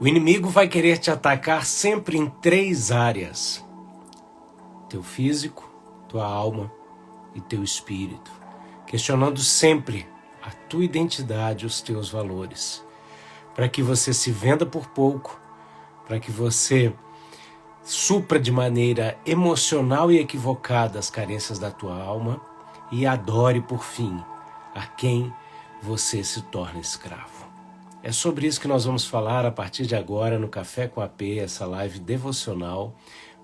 O inimigo vai querer te atacar sempre em 3 áreas: teu físico, tua alma e teu espírito, questionando sempre a tua identidade, os teus valores, para que você se venda por pouco, para que você supra de maneira emocional e equivocada as carências da tua alma e adore, por fim, a quem você se torna escravo. É sobre isso que nós vamos falar a partir de agora no Café com AP, essa live devocional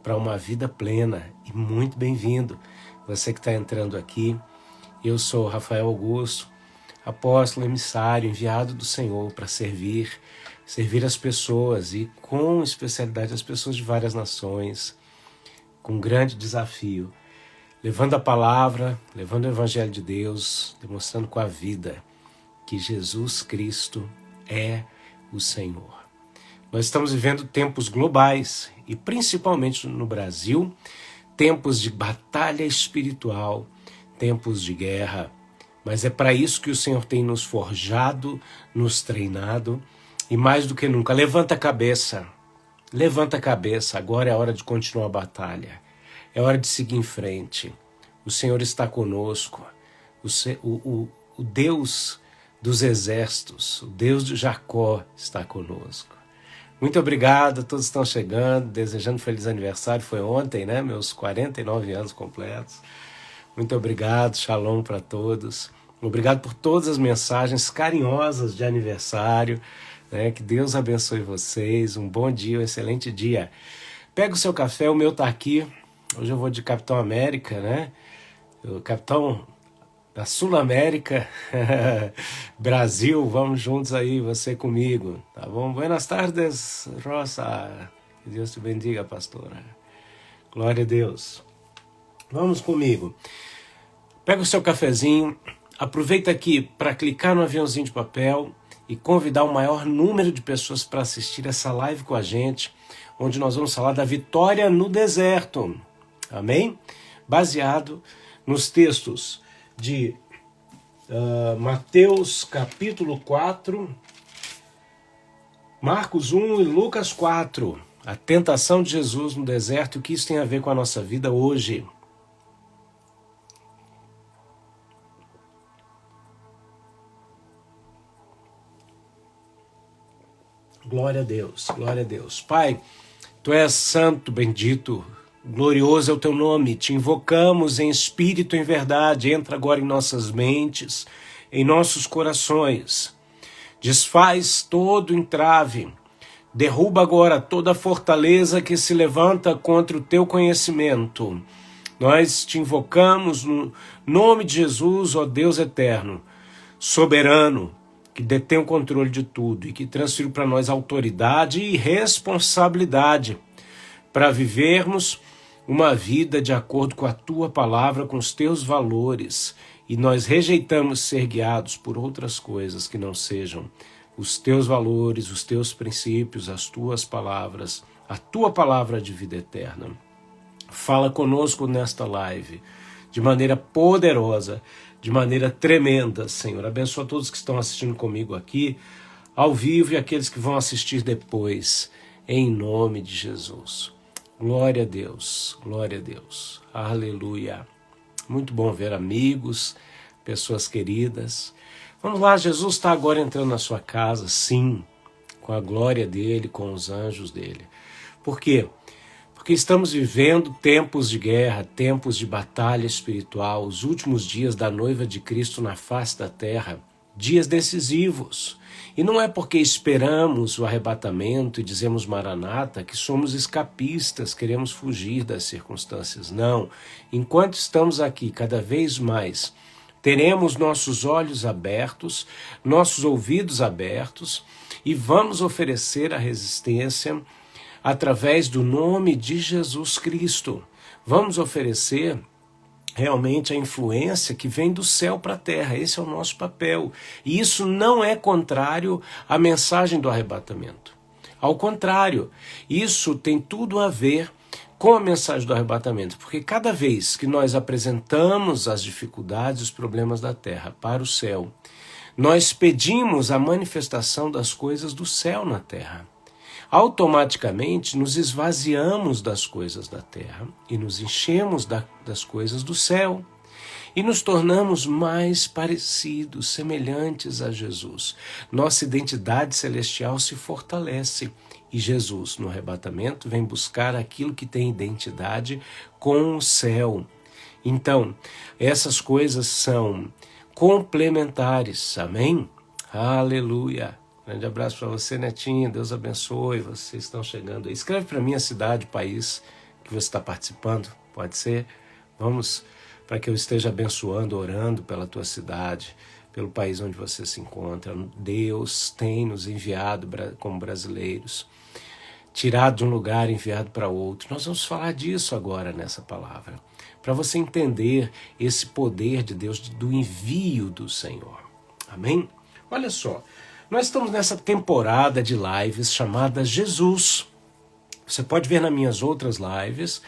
para uma vida plena. E muito bem-vindo, você que está entrando aqui. Eu sou Rafael Augusto, apóstolo, emissário, enviado do Senhor para servir as pessoas e com especialidade as pessoas de várias nações, com um grande desafio, levando a palavra, levando o Evangelho de Deus, demonstrando com a vida que Jesus Cristo é o Senhor. Nós estamos vivendo tempos globais e principalmente no Brasil, tempos de batalha espiritual, tempos de guerra, mas é para isso que o Senhor tem nos forjado, nos treinado e mais do que nunca, levanta a cabeça, agora é a hora de continuar a batalha, é hora de seguir em frente. O Senhor está conosco, o Deus dos exércitos, o Deus de Jacó está conosco. Muito obrigado a todos que estão chegando, desejando feliz aniversário, foi ontem, né? Meus 49 anos completos. Muito obrigado, shalom para todos. Obrigado por todas as mensagens carinhosas de aniversário, né? Que Deus abençoe vocês, um bom dia, um excelente dia. Pega o seu café, o meu tá aqui, hoje eu vou de Capitão América, né? O Capitão da Sul-América, Brasil, vamos juntos aí, você comigo, tá bom? Buenas tardes, Rosa, que Deus te bendiga, pastora, glória a Deus. Vamos comigo, pega o seu cafezinho, aproveita aqui para clicar no aviãozinho de papel e convidar o maior número de pessoas para assistir essa live com a gente, onde nós vamos falar da vitória no deserto, amém? Baseado nos textos de Mateus capítulo 4, Marcos 1 e Lucas 4, a tentação de Jesus no deserto e o que isso tem a ver com a nossa vida hoje. Glória a Deus, glória a Deus. Pai, Tu és santo, bendito, glorioso é o Teu nome, Te invocamos em espírito e em verdade, entra agora em nossas mentes, em nossos corações, desfaz todo entrave, derruba agora toda fortaleza que se levanta contra o Teu conhecimento. Nós Te invocamos no nome de Jesus, ó Deus eterno, soberano, que detém o controle de tudo e que transferiu para nós autoridade e responsabilidade para vivermos uma vida de acordo com a Tua palavra, com os Teus valores, e nós rejeitamos ser guiados por outras coisas que não sejam os Teus valores, os Teus princípios, as Tuas palavras, a Tua palavra de vida eterna. Fala conosco nesta live, de maneira poderosa, de maneira tremenda, Senhor. Abençoa todos que estão assistindo comigo aqui, ao vivo, e aqueles que vão assistir depois, em nome de Jesus. Glória a Deus, aleluia. Muito bom ver amigos, pessoas queridas. Vamos lá, Jesus está agora entrando na sua casa, sim, com a glória dele, com os anjos dele. Por quê? Porque estamos vivendo tempos de guerra, tempos de batalha espiritual, os últimos dias da noiva de Cristo na face da terra, dias decisivos. E não é porque esperamos o arrebatamento e dizemos Maranata que somos escapistas, queremos fugir das circunstâncias. Não. Enquanto estamos aqui, cada vez mais, teremos nossos olhos abertos, nossos ouvidos abertos e vamos oferecer a resistência através do nome de Jesus Cristo. Vamos oferecer realmente a influência que vem do céu para a terra. Esse é o nosso papel. E isso não é contrário à mensagem do arrebatamento. Ao contrário, isso tem tudo a ver com a mensagem do arrebatamento, porque cada vez que nós apresentamos as dificuldades, os problemas da terra para o céu, nós pedimos a manifestação das coisas do céu na terra. automaticamente nos esvaziamos das coisas da terra e nos enchemos das coisas do céu. E nos tornamos mais parecidos, semelhantes a Jesus. Nossa identidade celestial se fortalece. E Jesus, no arrebatamento, vem buscar aquilo que tem identidade com o céu. Então, essas coisas são complementares. Amém? Aleluia! Grande abraço para você, Netinha. Deus abençoe. Vocês estão chegando aí. Escreve para mim a cidade, o país que você está participando. Pode ser? Vamos, para que eu esteja abençoando, orando pela tua cidade, pelo país onde você se encontra. Deus tem nos enviado como brasileiros, tirado de um lugar, enviado para outro. Nós vamos falar disso agora nessa palavra, para você entender esse poder de Deus, do envio do Senhor. Amém? Olha só, nós estamos nessa temporada de lives chamada Jesus. Você pode ver nas minhas outras lives,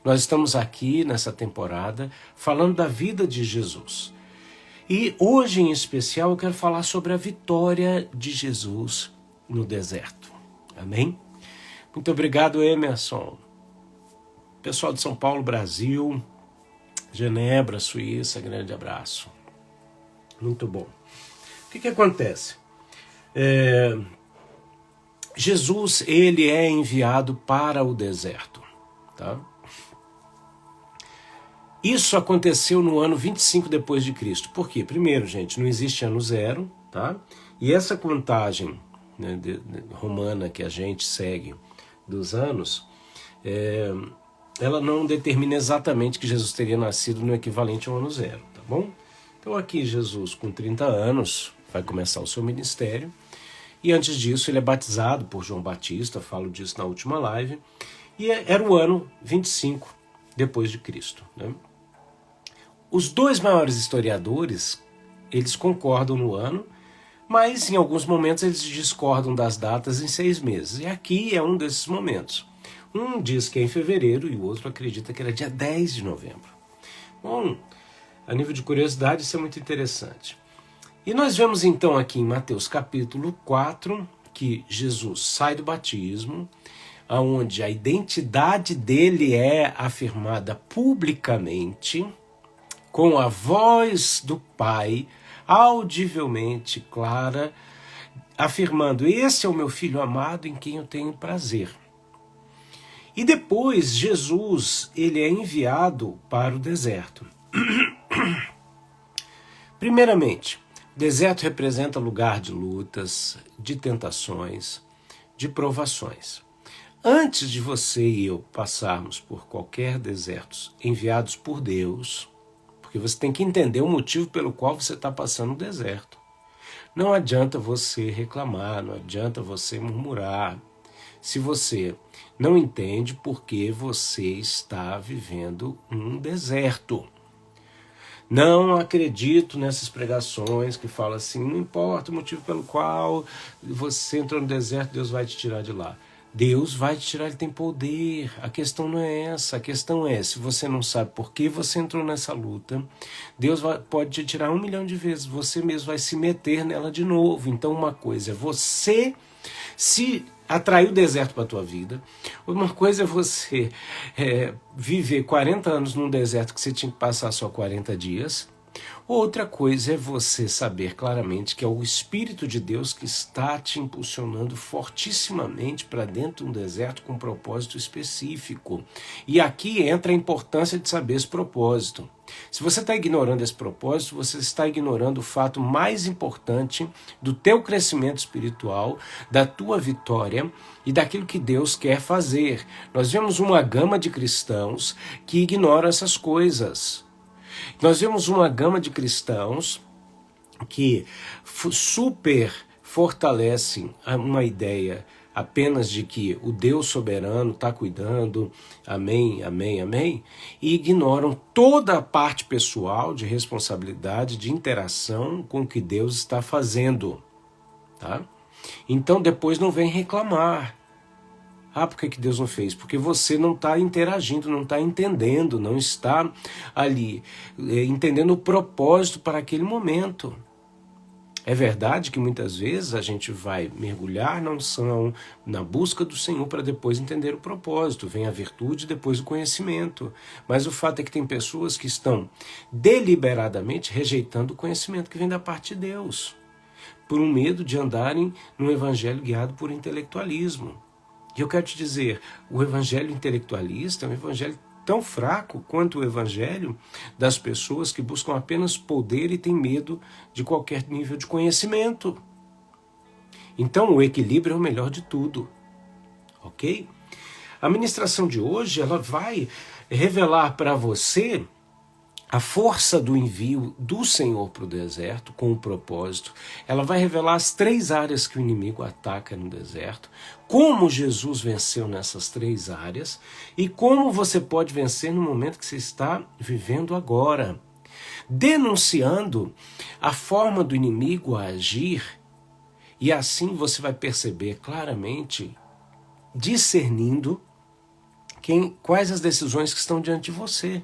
nós estamos aqui nessa temporada falando da vida de Jesus. E hoje em especial eu quero falar sobre a vitória de Jesus no deserto. Amém? Muito obrigado, Emerson. Pessoal de São Paulo, Brasil, Genebra, Suíça, grande abraço. Muito bom. O que acontece? Jesus, ele é enviado para o deserto, tá? Isso aconteceu no ano 25 depois de Cristo. Por quê? Primeiro, gente, não existe ano zero, tá? E essa contagem, né, romana que a gente segue dos anos, ela não determina exatamente que Jesus teria nascido no equivalente ao ano zero, tá bom? Então aqui Jesus, com 30 anos, vai começar o seu ministério. E antes disso ele é batizado por João Batista, falo disso na última live. E era o ano 25 depois de Cristo, né? Os dois maiores historiadores, eles concordam no ano, mas em alguns momentos eles discordam das datas em 6 meses. E aqui é um desses momentos. Um diz que é em fevereiro e o outro acredita que era dia 10 de novembro. Bom, a nível de curiosidade isso é muito interessante. E nós vemos então aqui em Mateus capítulo 4 que Jesus sai do batismo, onde a identidade dele é afirmada publicamente, com a voz do Pai audivelmente clara, afirmando: esse é o meu filho amado em quem eu tenho prazer. E depois Jesus, ele é enviado para o deserto. Primeiramente, o deserto representa lugar de lutas, de tentações, de provações. Antes de você e eu passarmos por qualquer deserto enviados por Deus, porque você tem que entender o motivo pelo qual você está passando o deserto. Não adianta você reclamar, não adianta você murmurar, se você não entende por que você está vivendo um deserto. Não acredito nessas pregações que falam assim: não importa o motivo pelo qual você entrou no deserto, Deus vai te tirar de lá. Deus vai te tirar, ele tem poder. A questão não é essa. A questão é, se você não sabe por que você entrou nessa luta, Deus pode te tirar 1 milhão de vezes. Você mesmo vai se meter nela de novo. Então uma coisa é você se atrair o deserto para a tua vida. Uma coisa é você viver 40 anos num deserto que você tinha que passar só 40 dias. Outra coisa é você saber claramente que é o Espírito de Deus que está te impulsionando fortissimamente para dentro de um deserto com um propósito específico. E aqui entra a importância de saber esse propósito. Se você está ignorando esse propósito, você está ignorando o fato mais importante do teu crescimento espiritual, da tua vitória e daquilo que Deus quer fazer. Nós vemos uma gama de cristãos que ignoram essas coisas. Nós vemos uma gama de cristãos que super fortalecem uma ideia apenas de que o Deus soberano está cuidando, amém, amém, amém, e ignoram toda a parte pessoal de responsabilidade, de interação com o que Deus está fazendo, tá? Então depois não vem reclamar. Ah, por que Deus não fez? Porque você não está interagindo, não está entendendo, não está ali entendendo o propósito para aquele momento. É verdade que muitas vezes a gente vai mergulhar na unção, na busca do Senhor para depois entender o propósito. Vem a virtude, depois o conhecimento. Mas o fato é que tem pessoas que estão deliberadamente rejeitando o conhecimento que vem da parte de Deus, por um medo de andarem num evangelho guiado por intelectualismo. E eu quero te dizer, o evangelho intelectualista é um evangelho tão fraco quanto o evangelho das pessoas que buscam apenas poder e têm medo de qualquer nível de conhecimento. Então, o equilíbrio é o melhor de tudo, ok? A ministração de hoje, ela vai revelar para você a força do envio do Senhor para o deserto com o propósito. Ela vai revelar as 3 áreas que o inimigo ataca no deserto, como Jesus venceu nessas 3 áreas e como você pode vencer no momento que você está vivendo agora, denunciando a forma do inimigo a agir, e assim você vai perceber claramente, discernindo quais as decisões que estão diante de você.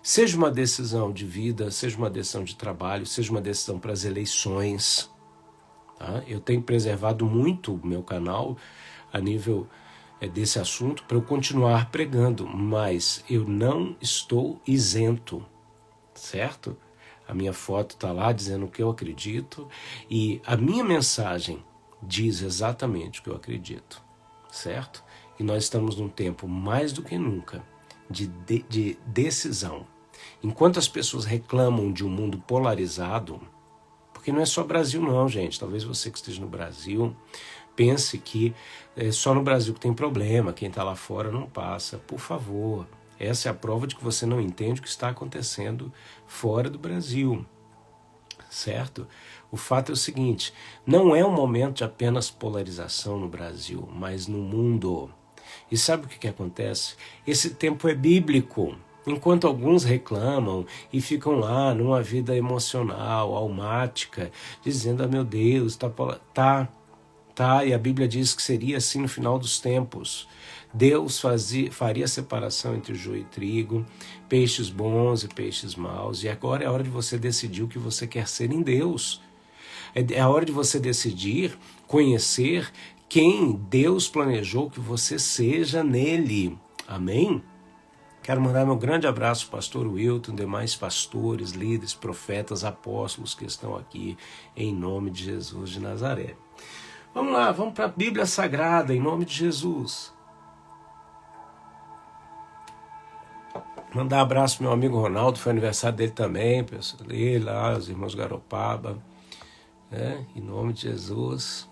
Seja uma decisão de vida, seja uma decisão de trabalho, seja uma decisão para as eleições. Tá? Eu tenho preservado muito o meu canal a nível desse assunto para eu continuar pregando, mas eu não estou isento, certo? A minha foto está lá dizendo o que eu acredito e a minha mensagem diz exatamente o que eu acredito, certo? E nós estamos num tempo mais do que nunca de decisão. Enquanto as pessoas reclamam de um mundo polarizado, porque não é só Brasil não, gente, talvez você que esteja no Brasil pense que é só no Brasil que tem problema, quem está lá fora não passa. Por favor, essa é a prova de que você não entende o que está acontecendo fora do Brasil, certo? O fato é o seguinte, não é um momento de apenas polarização no Brasil, mas no mundo. E sabe o que acontece? Esse tempo é bíblico. Enquanto alguns reclamam e ficam lá numa vida emocional, almática, dizendo, meu Deus, e a Bíblia diz que seria assim no final dos tempos. Deus faria separação entre o joio e trigo, peixes bons e peixes maus, e agora é a hora de você decidir o que você quer ser em Deus. É a hora de você decidir, conhecer quem Deus planejou que você seja nele. Amém? Quero mandar meu grande abraço ao pastor Wilton, demais pastores, líderes, profetas, apóstolos que estão aqui em nome de Jesus de Nazaré. Vamos lá, vamos para a Bíblia Sagrada em nome de Jesus. Mandar um abraço pro meu amigo Ronaldo, foi aniversário dele também, pessoal, ele lá, os irmãos Garopaba, né? Em nome de Jesus.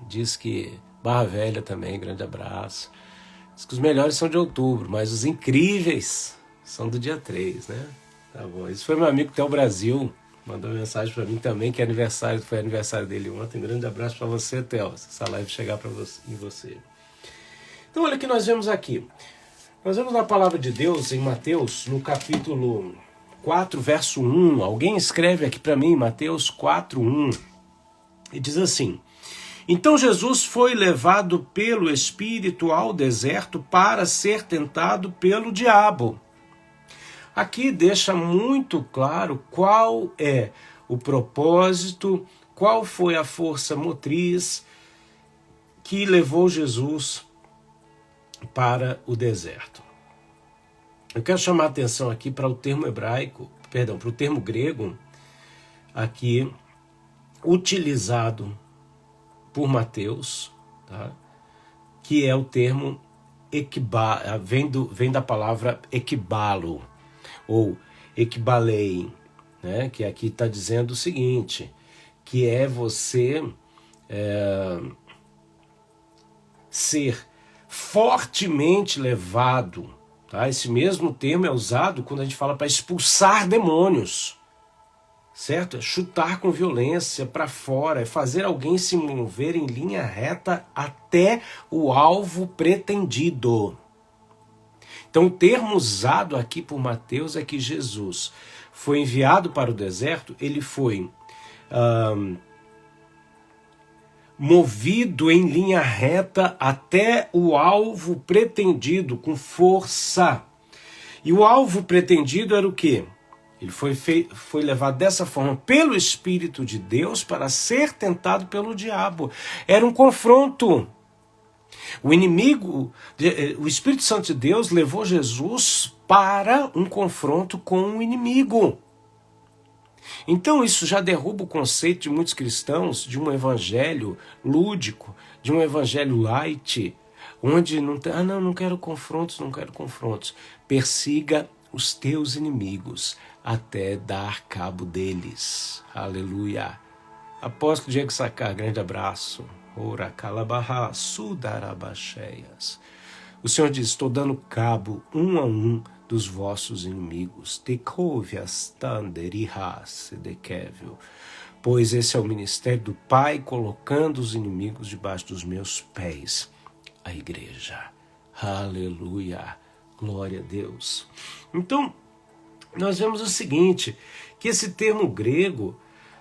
Diz que Barra Velha também, grande abraço. Diz que os melhores são de outubro, mas os incríveis são do dia 3, né? Tá bom. Esse foi meu amigo Theo Brasil, mandou mensagem para mim também, que foi aniversário dele ontem. Um grande abraço para você, Theo, se essa live chegar em você. Então, olha o que nós vemos aqui. Nós vemos na palavra de Deus em Mateus, no capítulo 4, verso 1. Alguém escreve aqui para mim, Mateus 4, 1. E diz assim: Então Jesus foi levado pelo Espírito ao deserto para ser tentado pelo diabo. Aqui deixa muito claro qual é o propósito, qual foi a força motriz que levou Jesus para o deserto. Eu quero chamar a atenção aqui para o termo para o termo grego aqui utilizado por Mateus, tá? Que é o termo vem da palavra ekbalo, ou ekbalei, né? Que aqui está dizendo o seguinte, que é você ser fortemente levado, tá? Esse mesmo termo é usado quando a gente fala para expulsar demônios, certo? É chutar com violência para fora, é fazer alguém se mover em linha reta até o alvo pretendido. Então o termo usado aqui por Mateus é que Jesus foi enviado para o deserto, ele foi movido em linha reta até o alvo pretendido, com força. E o alvo pretendido era o quê? Ele foi levado dessa forma pelo Espírito de Deus para ser tentado pelo diabo. Era um confronto. O inimigo, o Espírito Santo de Deus levou Jesus para um confronto com o inimigo. Então isso já derruba o conceito de muitos cristãos de um evangelho lúdico, de um evangelho light, onde não tem, não quero confrontos, não quero confrontos. Persiga os teus inimigos até dar cabo deles. Aleluia. Apóstolo Diego Sacar, grande abraço. Ora calabarra, sudarabacheias. O Senhor diz, estou dando cabo um a um dos vossos inimigos. Pois esse é o ministério do Pai, colocando os inimigos debaixo dos meus pés. A igreja. Aleluia. Glória a Deus. Então, nós vemos o seguinte, que esse termo grego,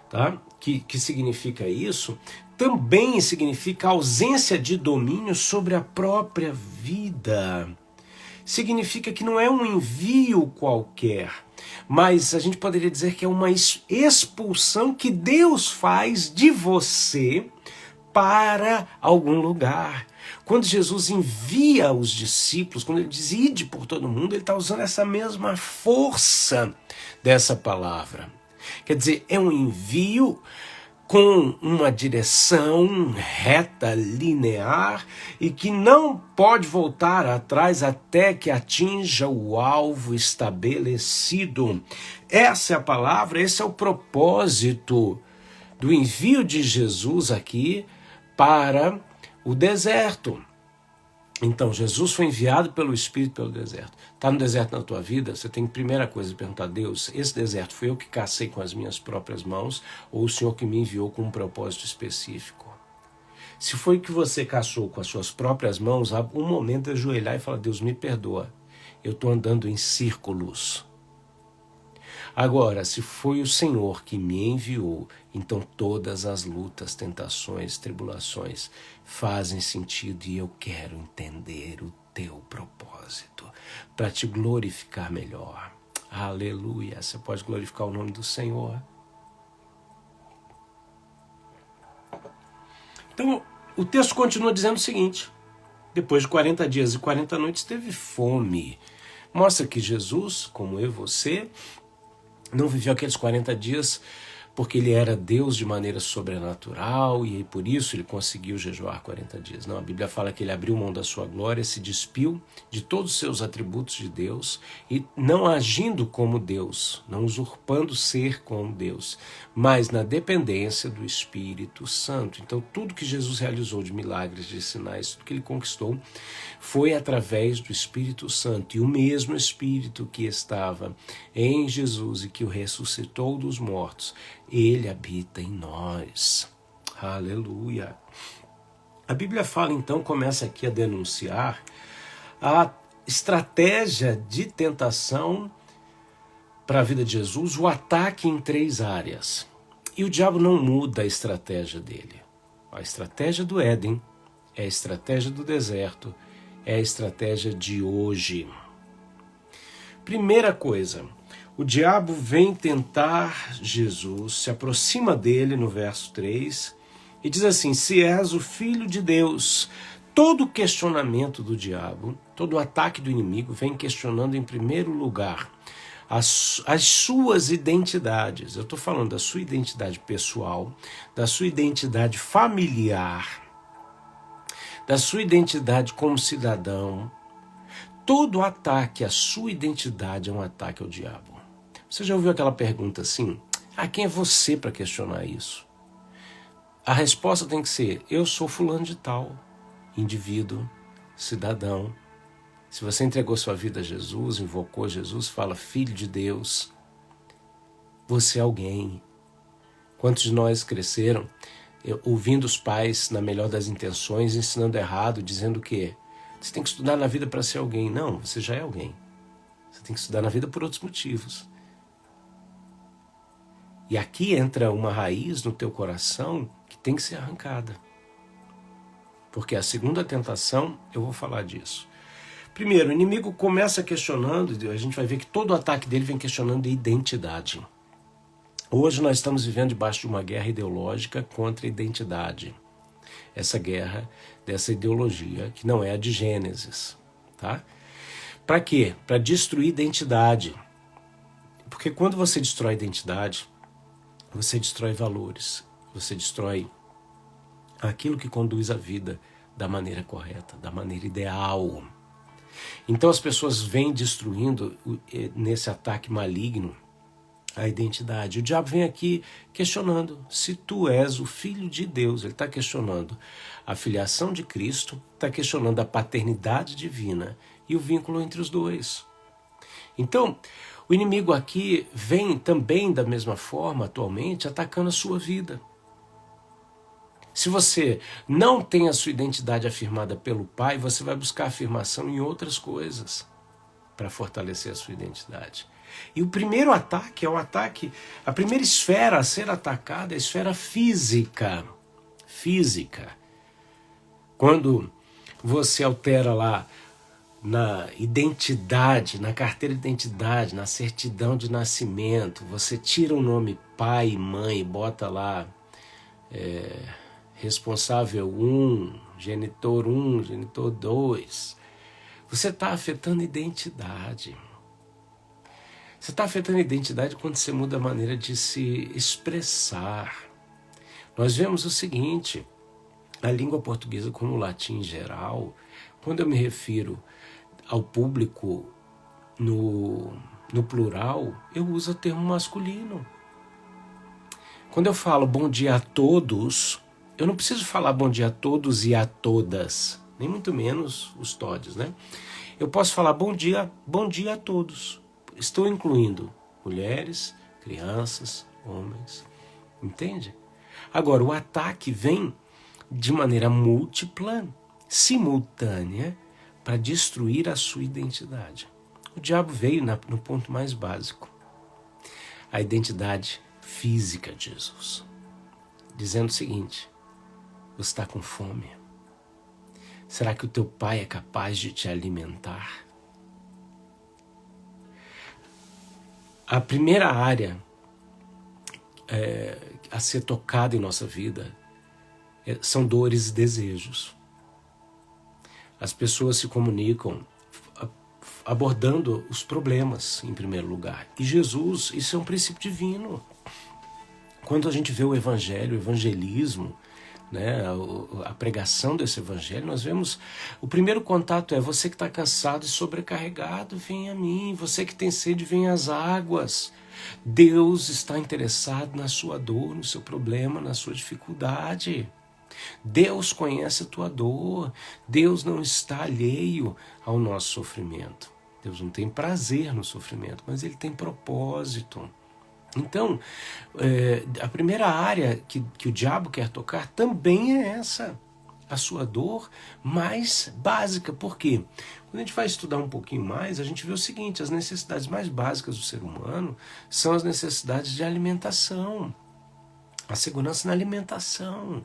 tá, que significa isso, também significa ausência de domínio sobre a própria vida. Significa que não é um envio qualquer, mas a gente poderia dizer que é uma expulsão que Deus faz de você para algum lugar. Quando Jesus envia os discípulos, quando ele diz ide por todo mundo, ele está usando essa mesma força dessa palavra. Quer dizer, é um envio com uma direção reta, linear, e que não pode voltar atrás até que atinja o alvo estabelecido. Essa é a palavra, esse é o propósito do envio de Jesus aqui para o deserto. Então, Jesus foi enviado pelo Espírito pelo deserto. Está no deserto na tua vida, você tem que, primeira coisa, perguntar a Deus, esse deserto foi eu que cacei com as minhas próprias mãos ou o Senhor que me enviou com um propósito específico? Se foi que você caçou com as suas próprias mãos, há um momento de ajoelhar e falar, Deus, me perdoa, eu estou andando em círculos. Agora, se foi o Senhor que me enviou, então todas as lutas, tentações, tribulações fazem sentido e eu quero entender o teu propósito para te glorificar melhor. Aleluia! Você pode glorificar o nome do Senhor. Então, o texto continua dizendo o seguinte, depois de 40 dias e 40 noites teve fome. Mostra que Jesus, como eu e você, não viveu aqueles 40 dias porque ele era Deus de maneira sobrenatural e por isso ele conseguiu jejuar 40 dias. Não, a Bíblia fala que ele abriu mão da sua glória, se despiu de todos os seus atributos de Deus e não agindo como Deus, não usurpando ser como Deus, mas na dependência do Espírito Santo. Então tudo que Jesus realizou de milagres, de sinais, tudo que ele conquistou foi através do Espírito Santo. E o mesmo Espírito que estava em Jesus e que o ressuscitou dos mortos, ele habita em nós. Aleluia. A Bíblia fala então, começa aqui a denunciar a estratégia de tentação para a vida de Jesus, o ataque em 3 áreas. E o diabo não muda a estratégia dele. A estratégia do Éden é a estratégia do deserto, é a estratégia de hoje. Primeira coisa, o diabo vem tentar Jesus, se aproxima dele no verso 3 e diz assim, se és o Filho de Deus. Todo questionamento do diabo, todo ataque do inimigo vem questionando em primeiro lugar as suas identidades. Eu estou falando da sua identidade pessoal, da sua identidade familiar, da sua identidade como cidadão. Todo ataque à sua identidade é um ataque ao diabo. Você já ouviu aquela pergunta assim? Quem é você para questionar isso? A resposta tem que ser, eu sou fulano de tal, indivíduo, cidadão. Se você entregou sua vida a Jesus, invocou Jesus, fala, filho de Deus, você é alguém. Quantos de nós cresceram ouvindo os pais, na melhor das intenções, ensinando errado, dizendo que você tem que estudar na vida para ser alguém. Não, você já é alguém. Você tem que estudar na vida por outros motivos. E aqui entra uma raiz no teu coração que tem que ser arrancada. Porque a segunda tentação, eu vou falar disso. Primeiro, o inimigo começa questionando, a gente vai ver que todo o ataque dele vem questionando a identidade. Hoje nós estamos vivendo debaixo de uma guerra ideológica contra a identidade. Essa guerra dessa ideologia, que não é a de Gênesis. Tá? Para quê? Para destruir identidade. Porque quando você destrói identidade, você destrói valores, você destrói aquilo que conduz a vida da maneira correta, da maneira ideal. Então as pessoas vêm destruindo nesse ataque maligno a identidade. O diabo vem aqui questionando se tu és o filho de Deus. Ele está questionando a filiação de Cristo, está questionando a paternidade divina e o vínculo entre os dois. Então, o inimigo aqui vem também da mesma forma, atualmente, atacando a sua vida. Se você não tem a sua identidade afirmada pelo Pai, você vai buscar afirmação em outras coisas para fortalecer a sua identidade. E o primeiro ataque é o ataque, a primeira esfera a ser atacada é a esfera física. Física. Quando você altera lá na identidade, na carteira de identidade, na certidão de nascimento, você tira o nome pai e mãe, bota lá responsável 1, genitor 1, genitor 2, você está afetando a identidade. Você está afetando a identidade quando você muda a maneira de se expressar. Nós vemos o seguinte, a língua portuguesa como o latim em geral, quando eu me refiro ao público no plural, eu uso o termo masculino. Quando eu falo bom dia a todos, eu não preciso falar bom dia a todos e a todas, nem muito menos os todes, né? Eu posso falar bom dia a todos. Estou incluindo mulheres, crianças, homens, entende? Agora, o ataque vem de maneira múltipla, simultânea, para destruir a sua identidade. O diabo veio no ponto mais básico, a identidade física de Jesus, dizendo o seguinte: você está com fome? Será que o teu pai é capaz de te alimentar? A primeira área a ser tocada em nossa vida são dores e desejos. As pessoas se comunicam abordando os problemas em primeiro lugar. E Jesus, isso é um princípio divino. Quando a gente vê o evangelho, o evangelismo, né, a pregação desse evangelho, nós vemos, o primeiro contato é: você que está cansado e sobrecarregado, vem a mim. Você que tem sede, vem às águas. Deus está interessado na sua dor, no seu problema, na sua dificuldade. Deus conhece a tua dor. Deus não está alheio ao nosso sofrimento. Deus não tem prazer no sofrimento, mas Ele tem propósito. Então, a primeira área que o diabo quer tocar também é essa, a sua dor mais básica. Por quê? Quando a gente vai estudar um pouquinho mais, a gente vê o seguinte: as necessidades mais básicas do ser humano são as necessidades de alimentação, a segurança na alimentação.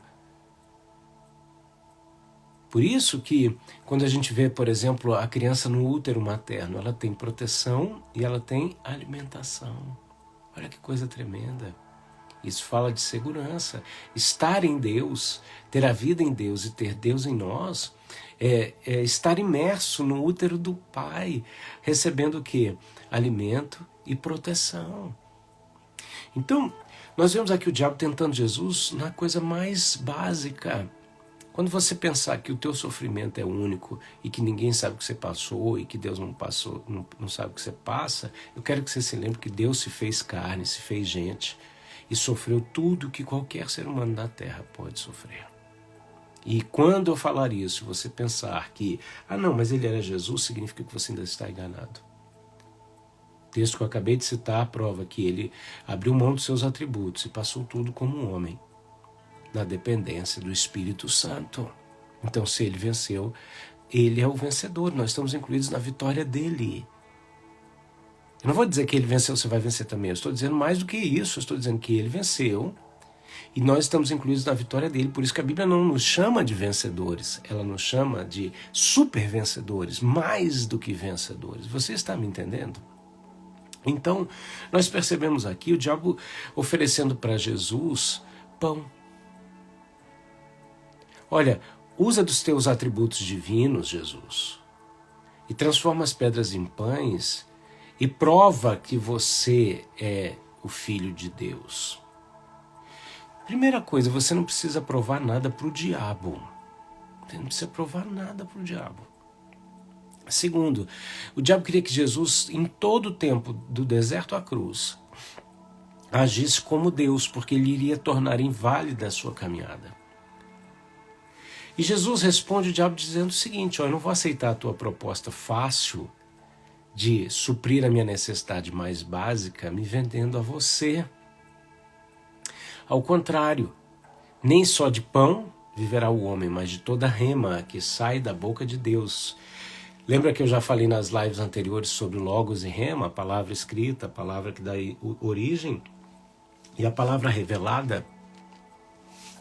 Por isso que, quando a gente vê, por exemplo, a criança no útero materno, ela tem proteção e ela tem alimentação. Olha que coisa tremenda. Isso fala de segurança. Estar em Deus, ter a vida em Deus e ter Deus em nós, é estar imerso no útero do Pai, recebendo o quê? Alimento e proteção. Então, nós vemos aqui o diabo tentando Jesus na coisa mais básica. Quando você pensar que o teu sofrimento é único e que ninguém sabe o que você passou e que Deus não passou, não sabe o que você passa, eu quero que você se lembre que Deus se fez carne, se fez gente e sofreu tudo que qualquer ser humano da terra pode sofrer. E quando eu falar isso, você pensar que, não, mas ele era Jesus, significa que você ainda está enganado. O texto que eu acabei de citar prova que ele abriu mão dos seus atributos e passou tudo como um homem, na dependência do Espírito Santo. Então, se ele venceu, ele é o vencedor. Nós estamos incluídos na vitória dele. Eu não vou dizer que ele venceu, você vai vencer também. Eu estou dizendo mais do que isso. Eu estou dizendo que ele venceu E nós estamos incluídos na vitória dele. Por isso que a Bíblia não nos chama de vencedores. Ela nos chama de super vencedores, mais do que vencedores. Você está me entendendo? Então, nós percebemos aqui o diabo oferecendo para Jesus pão. Olha, usa dos teus atributos divinos, Jesus, e transforma as pedras em pães e prova que você é o Filho de Deus. Primeira coisa, você não precisa provar nada para o diabo. Você não precisa provar nada para o diabo. Segundo, o diabo queria que Jesus, em todo o tempo, do deserto à cruz, agisse como Deus, porque ele iria tornar inválida a sua caminhada. E Jesus responde o diabo dizendo o seguinte: eu não vou aceitar a tua proposta fácil de suprir a minha necessidade mais básica me vendendo a você. Ao contrário, nem só de pão viverá o homem, mas de toda rema que sai da boca de Deus. Lembra que eu já falei nas lives anteriores sobre logos e rema, a palavra escrita, a palavra que dá origem, e a palavra revelada?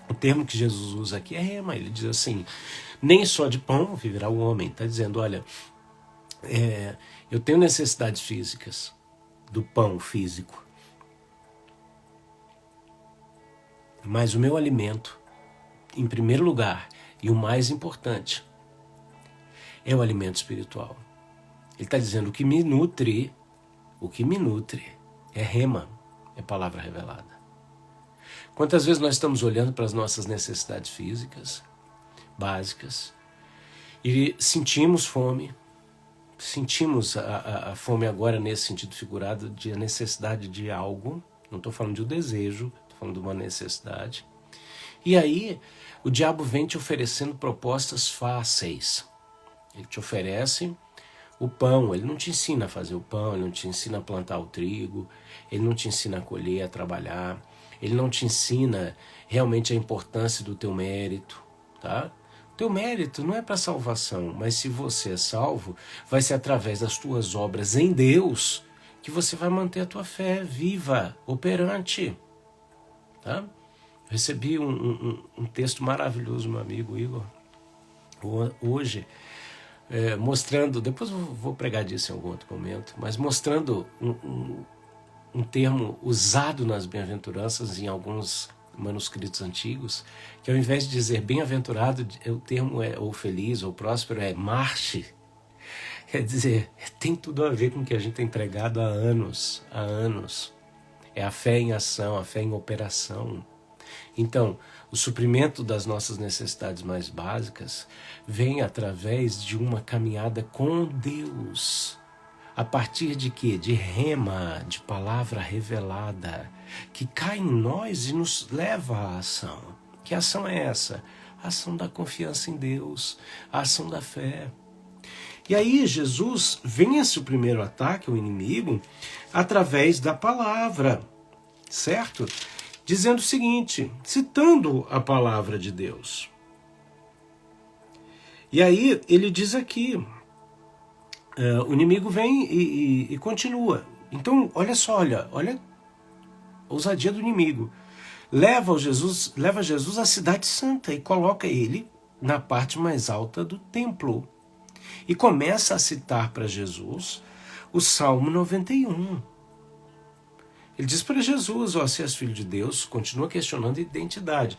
O termo que Jesus usa aqui é rema. Ele diz assim: nem só de pão viverá o homem. Está dizendo, olha, eu tenho necessidades físicas do pão físico, mas o meu alimento, em primeiro lugar, e o mais importante, é o alimento espiritual. Ele está dizendo, o que me nutre é rema, é palavra revelada. Quantas vezes nós estamos olhando para as nossas necessidades físicas, básicas, e sentimos fome, sentimos a fome agora nesse sentido figurado, de a necessidade de algo, não estou falando de um desejo, estou falando de uma necessidade. E aí o diabo vem te oferecendo propostas fáceis. Ele te oferece o pão, ele não te ensina a fazer o pão, ele não te ensina a plantar o trigo, ele não te ensina a colher, a trabalhar, ele não te ensina realmente a importância do teu mérito, tá? O teu mérito não é para salvação, mas se você é salvo, vai ser através das tuas obras em Deus que você vai manter a tua fé viva, operante, tá? Eu recebi um texto maravilhoso do meu amigo Igor, hoje, mostrando, depois eu vou pregar disso em algum outro momento, mas mostrando um termo usado nas bem-aventuranças em alguns manuscritos antigos, que ao invés de dizer bem-aventurado, o termo ou feliz ou próspero é marche. Quer dizer, tem tudo a ver com o que a gente tem pregado há anos. É a fé em ação, a fé em operação. Então, o suprimento das nossas necessidades mais básicas vem através de uma caminhada com Deus. A partir de quê? De rema, de palavra revelada, que cai em nós e nos leva à ação. Que ação é essa? A ação da confiança em Deus, a ação da fé. E aí Jesus vence o primeiro ataque, o inimigo, através da palavra, certo? Dizendo o seguinte, citando a palavra de Deus. E aí ele diz aqui, o inimigo vem e continua. Então, olha só, olha a ousadia do inimigo. Leva Jesus à cidade santa e coloca ele na parte mais alta do templo. E começa a citar para Jesus o Salmo 91. Ele diz para Jesus, se és filho de Deus, continua questionando a identidade.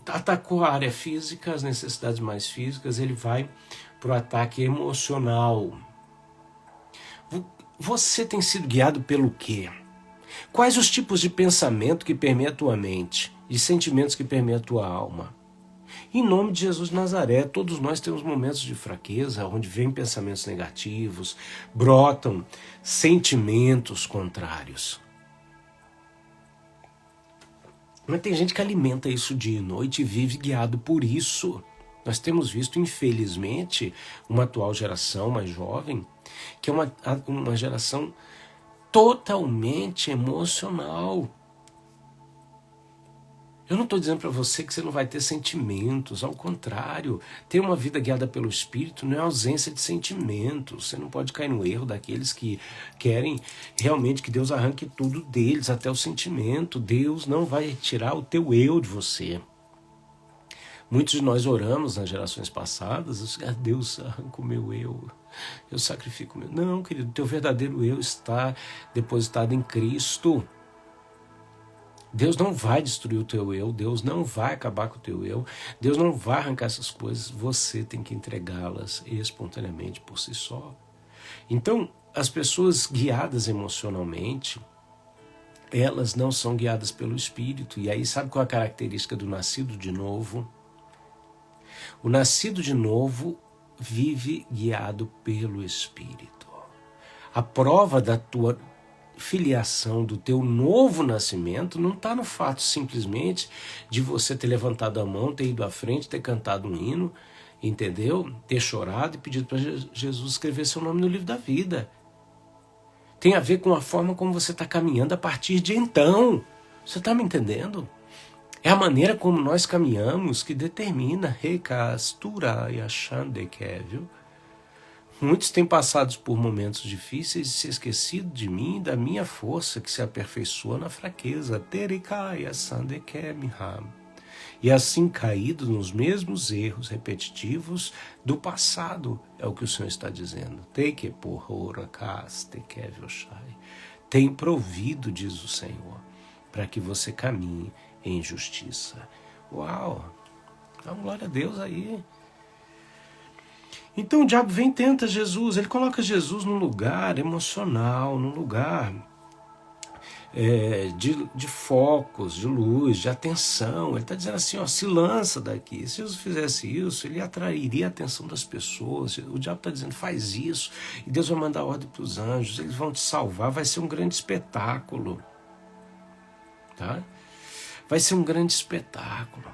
Atacou a área física, as necessidades mais físicas, ele vai para o ataque emocional. Você tem sido guiado pelo quê? Quais os tipos de pensamento que permeiam a tua mente, de sentimentos que permeiam a tua alma? Em nome de Jesus de Nazaré, todos nós temos momentos de fraqueza, onde vêm pensamentos negativos, brotam sentimentos contrários. Mas tem gente que alimenta isso dia e noite e vive guiado por isso. Nós temos visto, infelizmente, uma atual geração mais jovem, que é uma geração totalmente emocional. Eu não estou dizendo para você que você não vai ter sentimentos, ao contrário, ter uma vida guiada pelo Espírito não é ausência de sentimentos. Você não pode cair no erro daqueles que querem realmente que Deus arranque tudo deles, até o sentimento. Deus não vai tirar o teu eu de você. Muitos de nós oramos nas gerações passadas, Deus arranca o meu eu sacrifico o meu. Não, querido, o teu verdadeiro eu está depositado em Cristo. Deus não vai destruir o teu eu, Deus não vai acabar com o teu eu, Deus não vai arrancar essas coisas, você tem que entregá-las espontaneamente por si só. Então, as pessoas guiadas emocionalmente, elas não são guiadas pelo Espírito. E aí, sabe qual é a característica do nascido de novo? O nascido de novo vive guiado pelo Espírito. A prova da tua filiação, do teu novo nascimento, não está no fato simplesmente de você ter levantado a mão, ter ido à frente, ter cantado um hino, entendeu? Ter chorado e pedido para Jesus escrever seu nome no livro da vida. Tem a ver com a forma como você está caminhando a partir de então. Você está me entendendo? É a maneira como nós caminhamos que determina, viu? Muitos têm passado por momentos difíceis e se esquecido de mim e da minha força que se aperfeiçoa na fraqueza. E assim caído nos mesmos erros repetitivos do passado, é o que o Senhor está dizendo. Tem provido, diz o Senhor, para que você caminhe em justiça. Uau! Dá uma glória a Deus aí. Então o diabo vem e tenta Jesus, ele coloca Jesus num lugar emocional, num lugar de focos, de luz, de atenção. Ele está dizendo assim, ó, se lança daqui. Se Jesus fizesse isso, ele atrairia a atenção das pessoas. O diabo está dizendo, faz isso, e Deus vai mandar ordem para os anjos, eles vão te salvar, vai ser um grande espetáculo. Tá? Vai ser um grande espetáculo.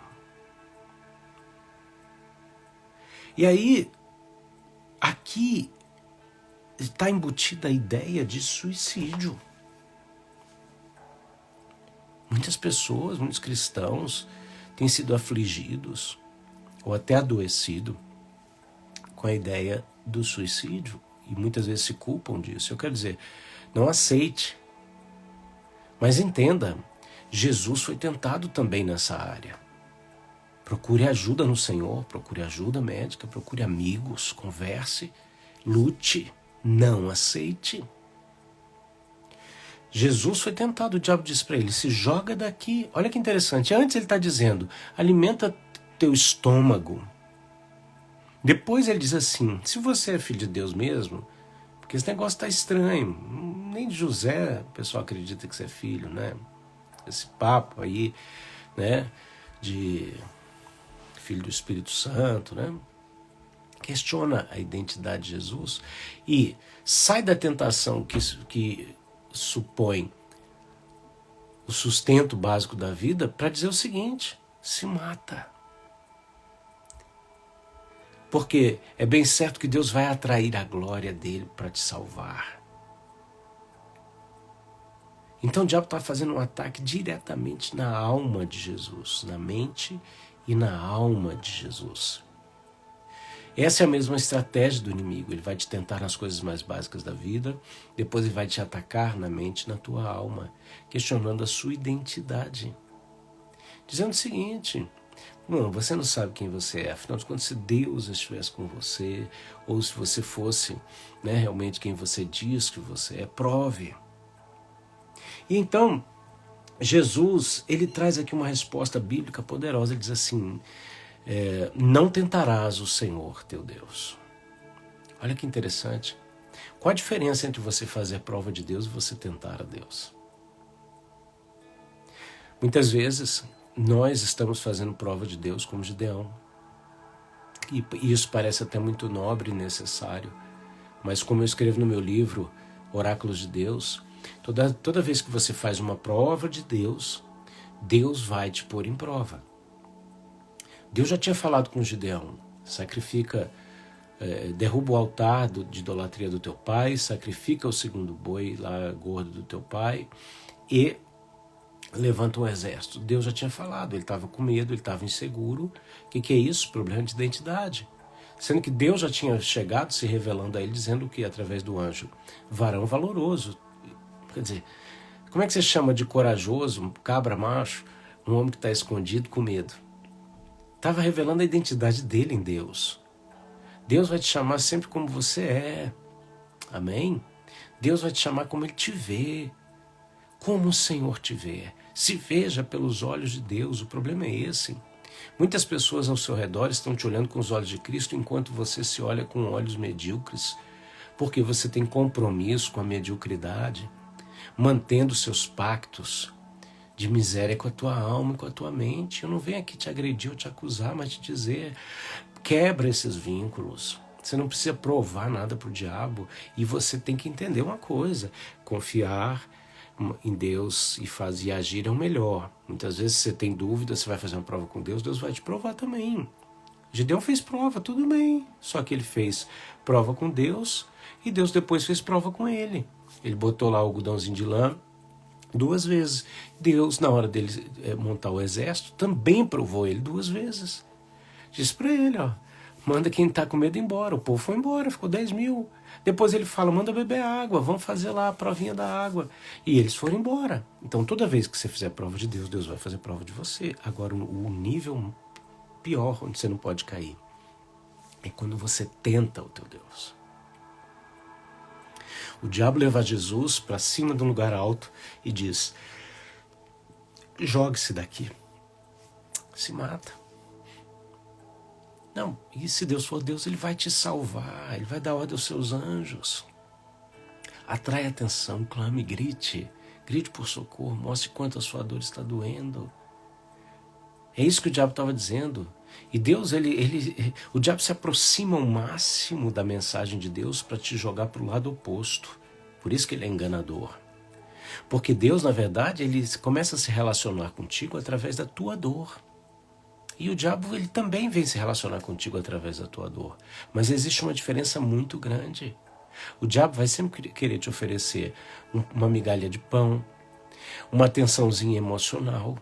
E aí, aqui está embutida a ideia de suicídio. Muitas pessoas, muitos cristãos têm sido afligidos ou até adoecidos com a ideia do suicídio e muitas vezes se culpam disso. Eu quero dizer, não aceite, mas entenda, Jesus foi tentado também nessa área. Procure ajuda no Senhor, procure ajuda médica, procure amigos, converse, lute, não aceite. Jesus foi tentado, o diabo disse para ele, se joga daqui. Olha que interessante, antes ele está dizendo, alimenta teu estômago. Depois ele diz assim, se você é filho de Deus mesmo, porque esse negócio está estranho, nem de José o pessoal acredita que você é filho, né? Esse papo aí, né, de filho do Espírito Santo, né? Questiona a identidade de Jesus e sai da tentação que supõe o sustento básico da vida para dizer o seguinte, se mata. Porque é bem certo que Deus vai atrair a glória dele para te salvar. Então o diabo está fazendo um ataque diretamente na alma de Jesus, na mente e na alma de Jesus. Essa é a mesma estratégia do inimigo. Ele vai te tentar nas coisas mais básicas da vida, depois ele vai te atacar na mente, na tua alma, questionando a sua identidade. Dizendo o seguinte, não, você não sabe quem você é, afinal de contas, se Deus estivesse com você, ou se você fosse, né, realmente quem você diz que você é, prove. E então, Jesus, ele traz aqui uma resposta bíblica poderosa, ele diz assim, não tentarás o Senhor teu Deus. Olha que interessante. Qual a diferença entre você fazer prova de Deus e você tentar a Deus? Muitas vezes nós estamos fazendo prova de Deus como Gideão. E isso parece até muito nobre e necessário. Mas como eu escrevo no meu livro, Oráculos de Deus, toda vez que você faz uma prova de Deus, Deus vai te pôr em prova. Deus já tinha falado com Gideão, sacrifica, derruba o altar de idolatria do teu pai, sacrifica o segundo boi lá gordo do teu pai e levanta um exército. Deus já tinha falado, ele estava com medo, ele estava inseguro. O que é isso? Problema de identidade. Sendo que Deus já tinha chegado se revelando a ele, dizendo que através do anjo, varão valoroso. Quer dizer, como é que você chama de corajoso, um cabra macho, um homem que está escondido com medo? Estava revelando a identidade dele em Deus. Deus vai te chamar sempre como você é. Amém? Deus vai te chamar como Ele te vê. Como o Senhor te vê. Se veja pelos olhos de Deus. O problema é esse. Muitas pessoas ao seu redor estão te olhando com os olhos de Cristo enquanto você se olha com olhos medíocres. Porque você tem compromisso com a mediocridade, mantendo seus pactos de miséria com a tua alma e com a tua mente. Eu não venho aqui te agredir ou te acusar, mas te dizer, quebra esses vínculos. Você não precisa provar nada para o diabo e você tem que entender uma coisa, confiar em Deus e agir é o melhor. Muitas vezes você tem dúvida, você vai fazer uma prova com Deus, Deus vai te provar também. Gideão fez prova, tudo bem, só que ele fez prova com Deus e Deus depois fez prova com ele. Ele botou lá o algodãozinho de lã 2 vezes. Deus, na hora dele montar o exército, também provou ele 2 vezes. Disse para ele, ó, manda quem está com medo embora. O povo foi embora, ficou 10 mil. Depois ele fala, manda beber água, vamos fazer lá a provinha da água. E eles foram embora. Então toda vez que você fizer prova de Deus, Deus vai fazer prova de você. Agora o nível pior, onde você não pode cair, é quando você tenta o teu Deus. O diabo leva Jesus para cima de um lugar alto e diz, jogue-se daqui, se mata. Não, e se Deus for Deus, Ele vai te salvar, Ele vai dar ordem aos seus anjos. Atrai atenção, clame, grite por socorro, mostre quanto a sua dor está doendo. É isso que o diabo estava dizendo. E Deus, o diabo se aproxima ao máximo da mensagem de Deus para te jogar para o lado oposto. Por isso que ele é enganador. Porque Deus, na verdade, ele começa a se relacionar contigo através da tua dor. E o diabo, ele também vem se relacionar contigo através da tua dor. Mas existe uma diferença muito grande. O diabo vai sempre querer te oferecer uma migalha de pão, uma atençãozinha emocional,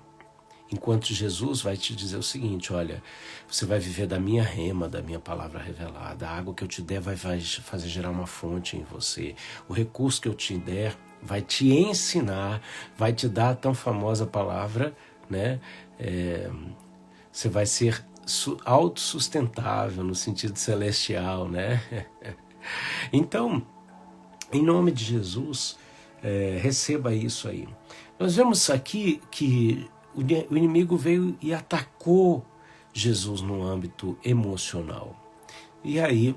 enquanto Jesus vai te dizer o seguinte, olha, você vai viver da minha rema, da minha palavra revelada, a água que eu te der vai fazer gerar uma fonte em você, o recurso que eu te der vai te ensinar, vai te dar a tão famosa palavra, né? Você vai ser autossustentável no sentido celestial, né? Então, em nome de Jesus, receba isso aí. Nós vemos aqui que o inimigo veio e atacou Jesus no âmbito emocional. E aí,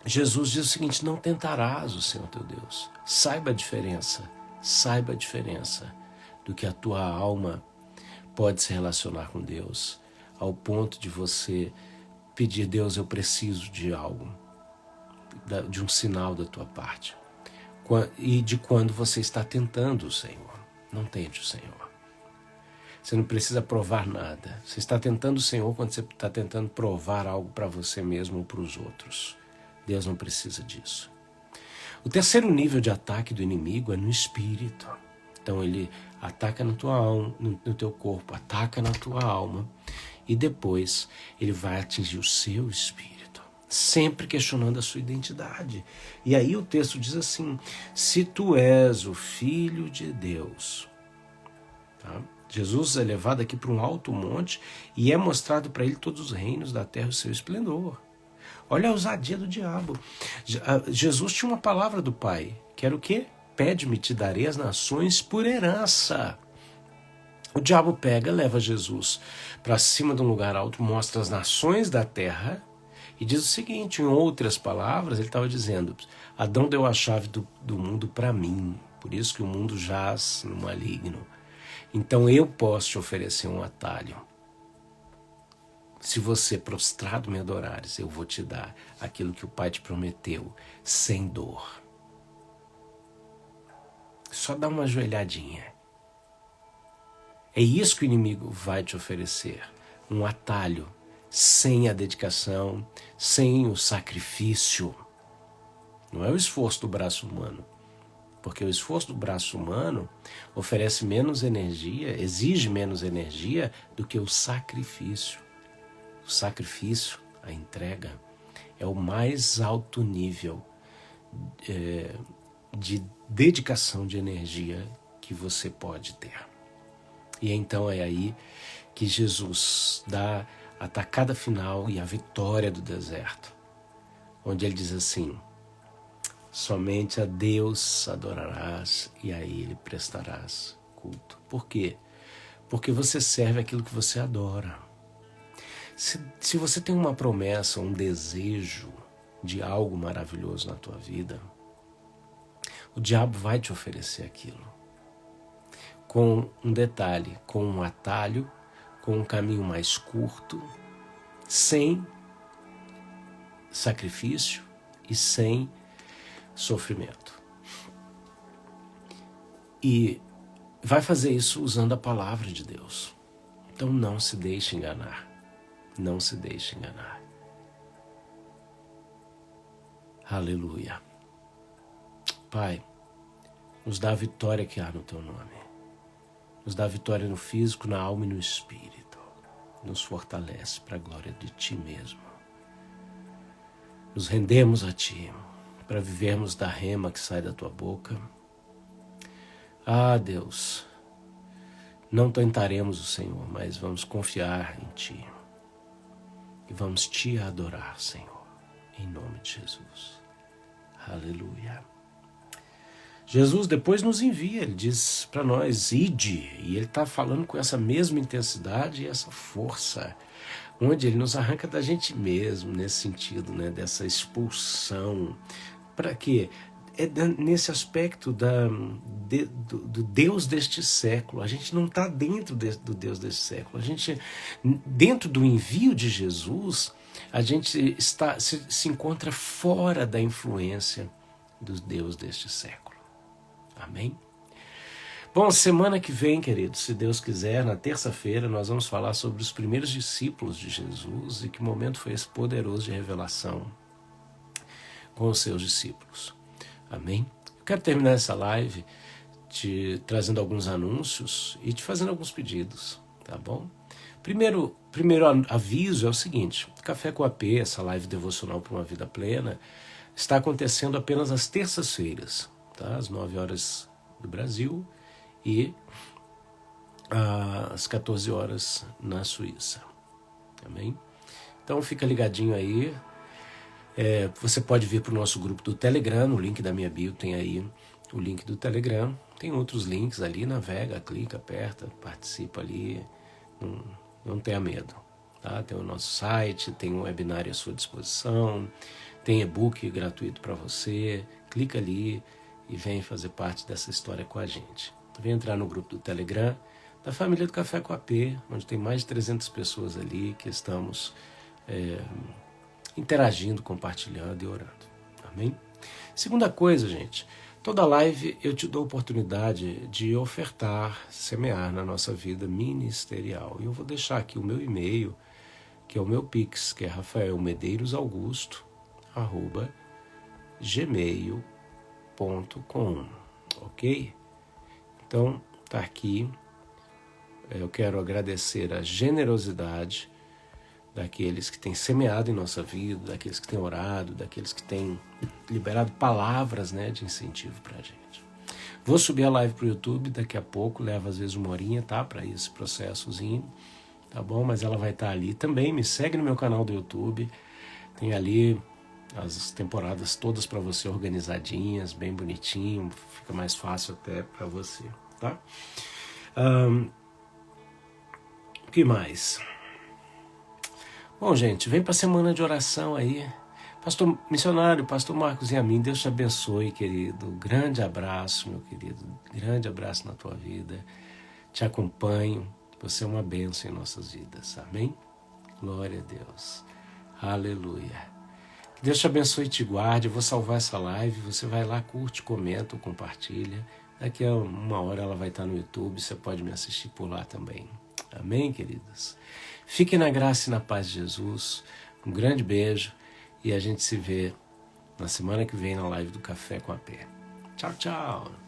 Jesus diz o seguinte, não tentarás o Senhor teu Deus. Saiba a diferença do que a tua alma pode se relacionar com Deus, ao ponto de você pedir, Deus, eu preciso de algo, de um sinal da tua parte. E de quando você está tentando o Senhor. Não tente o Senhor. Você não precisa provar nada. Você está tentando o Senhor quando você está tentando provar algo para você mesmo ou para os outros. Deus não precisa disso. O terceiro nível de ataque do inimigo é no espírito. Então ele ataca na tua alma, no teu corpo, ataca na tua alma e depois ele vai atingir o seu espírito, sempre questionando a sua identidade. E aí o texto diz assim, se tu és o Filho de Deus, tá? Jesus é levado aqui para um alto monte e é mostrado para ele todos os reinos da terra e o seu esplendor. Olha a ousadia do diabo. Jesus tinha uma palavra do Pai, que era o quê? Pede-me, te darei as nações por herança. O diabo pega, leva Jesus para cima de um lugar alto, mostra as nações da terra e diz o seguinte, em outras palavras, ele estava dizendo, Adão deu a chave do mundo para mim, por isso que o mundo jaz no maligno. Então eu posso te oferecer um atalho. Se você prostrado me adorares, eu vou te dar aquilo que o Pai te prometeu, sem dor. Só dá uma ajoelhadinha. É isso que o inimigo vai te oferecer. Um atalho, sem a dedicação, sem o sacrifício. Não é o esforço do braço humano. Porque o esforço do braço humano oferece menos energia, exige menos energia do que o sacrifício. O sacrifício, a entrega, é o mais alto nível de dedicação de energia que você pode ter. E então é aí que Jesus dá a tacada final e a vitória do deserto, onde ele diz assim: somente a Deus adorarás e a Ele prestarás culto. Por quê? Porque você serve aquilo que você adora. Se você tem uma promessa, um desejo de algo maravilhoso na tua vida, o diabo vai te oferecer aquilo. Com um detalhe, com um atalho, com um caminho mais curto, sem sacrifício e sem sofrimento. E vai fazer isso usando a palavra de Deus. Então não se deixe enganar. Não se deixe enganar. Aleluia. Pai, nos dá a vitória que há no Teu nome. Nos dá a vitória no físico, na alma e no espírito. Nos fortalece para a glória de Ti mesmo. Nos rendemos a Ti para vivermos da rema que sai da Tua boca. Ah, Deus, não tentaremos o Senhor, mas vamos confiar em Ti. E vamos Te adorar, Senhor, em nome de Jesus. Aleluia. Jesus depois nos envia, ele diz para nós, ide, e ele está falando com essa mesma intensidade e essa força, onde ele nos arranca da gente mesmo, nesse sentido, né, dessa expulsão. Para quê? É nesse aspecto do Deus deste século. A gente não está dentro do Deus deste século. A gente, dentro do envio de Jesus, a gente se encontra fora da influência do Deus deste século. Amém? Bom, semana que vem, queridos, se Deus quiser, na terça-feira, nós vamos falar sobre os primeiros discípulos de Jesus e que momento foi esse poderoso de revelação com os seus discípulos. Amém? Eu quero terminar essa live te trazendo alguns anúncios e te fazendo alguns pedidos, tá bom? Primeiro aviso é o seguinte: Café com AP, essa live devocional para uma vida plena, está acontecendo apenas às terças-feiras, tá? Às 9 horas do Brasil e às 14 horas na Suíça. Amém? Então fica ligadinho aí. Você pode vir para o nosso grupo do Telegram, no link da minha bio tem aí o link do Telegram. Tem outros links ali, navega, clica, aperta, participa ali, não tenha medo. Tá? Tem o nosso site, tem um webinário à sua disposição, tem e-book gratuito para você, clica ali e vem fazer parte dessa história com a gente. Vem entrar no grupo do Telegram, da família do Café com AP, onde tem mais de 300 pessoas ali que estamos interagindo, compartilhando e orando. Amém? Segunda coisa, gente, toda live eu te dou a oportunidade de ofertar, semear na nossa vida ministerial. E eu vou deixar aqui o meu e-mail, que é o meu Pix, que é rafaelmedeiros.augusto@gmail.com, ok? Então, tá aqui. Eu quero agradecer a generosidade daqueles que têm semeado em nossa vida, daqueles que têm orado, daqueles que têm liberado palavras, né, de incentivo para a gente. Vou subir a live para o YouTube daqui a pouco, leva às vezes 1 horinha, tá, para esse processozinho, tá bom? Mas ela vai estar ali também. Me segue no meu canal do YouTube, tem ali as temporadas todas para você organizadinhas, bem bonitinho, fica mais fácil até para você, tá? O que mais? Bom, gente, vem para a semana de oração aí. Pastor missionário, pastor Marcos e a mim, Deus te abençoe, querido. Grande abraço, meu querido. Grande abraço na tua vida. Te acompanho. Você é uma bênção em nossas vidas. Amém? Glória a Deus. Aleluia. Que Deus te abençoe e te guarde. Eu vou salvar essa live. Você vai lá, curte, comenta, compartilha. Daqui a 1 hora ela vai estar no YouTube. Você pode me assistir por lá também. Amém, queridos? Fiquem na graça e na paz de Jesus. Um grande beijo e a gente se vê na semana que vem na live do Café com a P. Tchau, tchau.